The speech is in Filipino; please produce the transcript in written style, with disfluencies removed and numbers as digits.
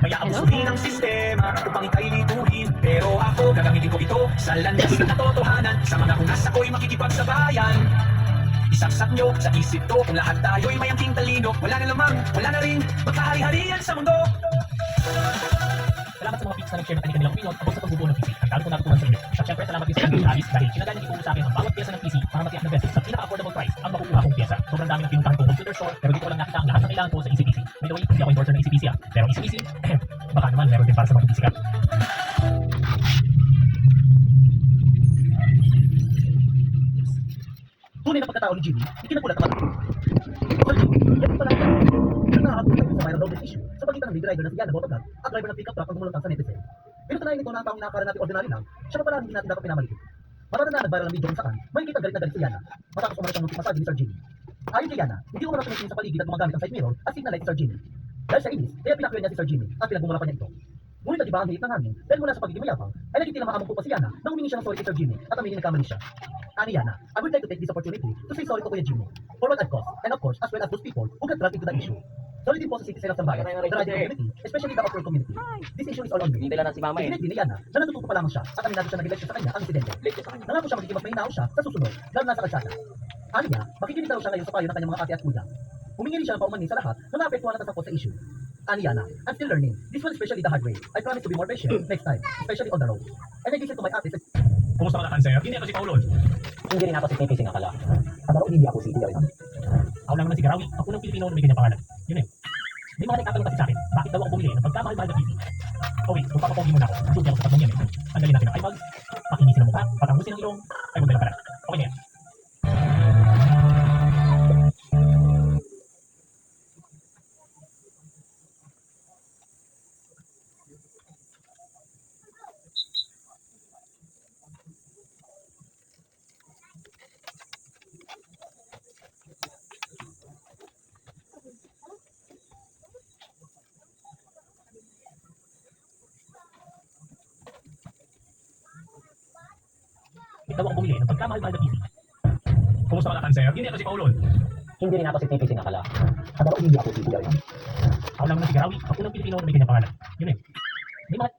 Kaya ang suri ng sistema upang ika'y lituhin. Pero ako, gagamitin ko ito sa landas ng katotohanan. Sa mga hunas ako'y makikipagsabayan. Isaksak nyo sa isip to kung lahat tayo'y may angking talino. Wala na lamang, wala na rin magkahari-harian sa mundo. Salamat sa mga peeps na nag-share ng kanilang opinion tungkol sa pagbubuo ng PC. Ang dami kong natutunan sa inyo. At syempre salamat din sa English Alice dahil sinagal niya ituro sa akin ang bawat pyesa ng PC para matiyak na best sa pinaka-affordable price ang makukuha kong pyesa. Sobrang dami ng pinuntahan kong computer store pero dito ko lang nakita ang lahat ng kailangan ko sa EasyPC. By the way, hindi ako endorser ng EasyPC pero EasyPC, baka naman meron din para sa mga PC ka. Tunay na pagkatao ni Jimmy, ikinagulat naman ako. So Jimmy, yan pala yan. Isang nakakagulat sa viral download issue sa pagitan ng lead driver na si Yana Botagag at driver ng pickup truck ang gumulutang sa netizen. Pinatunayan nito na ang taong nakakaroon natin ordinary lang, siya pa pala hindi natin dapat pinamaligid. Matagal na nag-viral ang video kung saan, makikita galit na galit si Yana matapos umalit ang muntik masabi ni Sir Jimmy. Ayon kay Yana, hindi ko tumitingin sa paligid at gumagamit ang side mirror at signal light si Sir Jimmy. Dahil sa inis, kaya pinakuya niya si Sir Jimmy at pinagbumula pa niya ito. Ngunit nag-iba ang hihit ng hangin dahil mula sa pagiging mayabang ay naging tila maamong pa si Yana nang humingi siya ng sorry kay Sir Jimmy at aminin nagkamali siya. Ani Yana, I would like to take this opportunity to say sorry to Kuya Jimmy for what I've caused and of course as well as those people who got dragged into the issue. Sorry din po sa citizen of Sambayan, the radio community, especially the upper community. This issue is all on me. Hindi lang si mama eh. Ikinit din ni Yana na natututo pa lamang siya at aminado siya nag-lecture sa kanya ang insidente. Nangako siya magiging mas mahinao siya sa susunod lalo na sa kalsada. Ani niya, makikinig daw siya ngayon sa payo ng kanyang mga ate at kuya. Humingi rin siya ng paumanhin sa lahat na naapektuhan at nasangkot sa issue. Ani Yana, I'm still learning. This one especially the hard way. I promise to be more patient next time, especially on the road. And I listen to my ate. Kumusta ka na, sir? Hindi ako si Paulon. Hindi rin ako si Pipi Singakala. At hindi ako si Iyaw. Ako lang naman si Garawi. Ako ng Pilipino na may ganyang pangalan. Yun eh. May mga nagtatanong kasi sa akin, bakit daw ako bumili ng pagkamahal-mahal na PC? Oh wait, kung papapogi muna ako, sugi ako sa tatlong yan eh. Tanggalin natin ang eyebags, pakinisin ang mukha, patangusin ang ilong, ay huwag na lang pala. Okay na yan. Daw ako bumili ng pagkamahal-mahal na PC. Kumusta ka na, sir? Hindi ako si Paulon. Hindi rin ako si Pipi Singakala. At hindi ako si Iyaw. Ako lang naman si Garawi. Ako ng Pilipino na may ganyang pangalan. Yun eh. May mga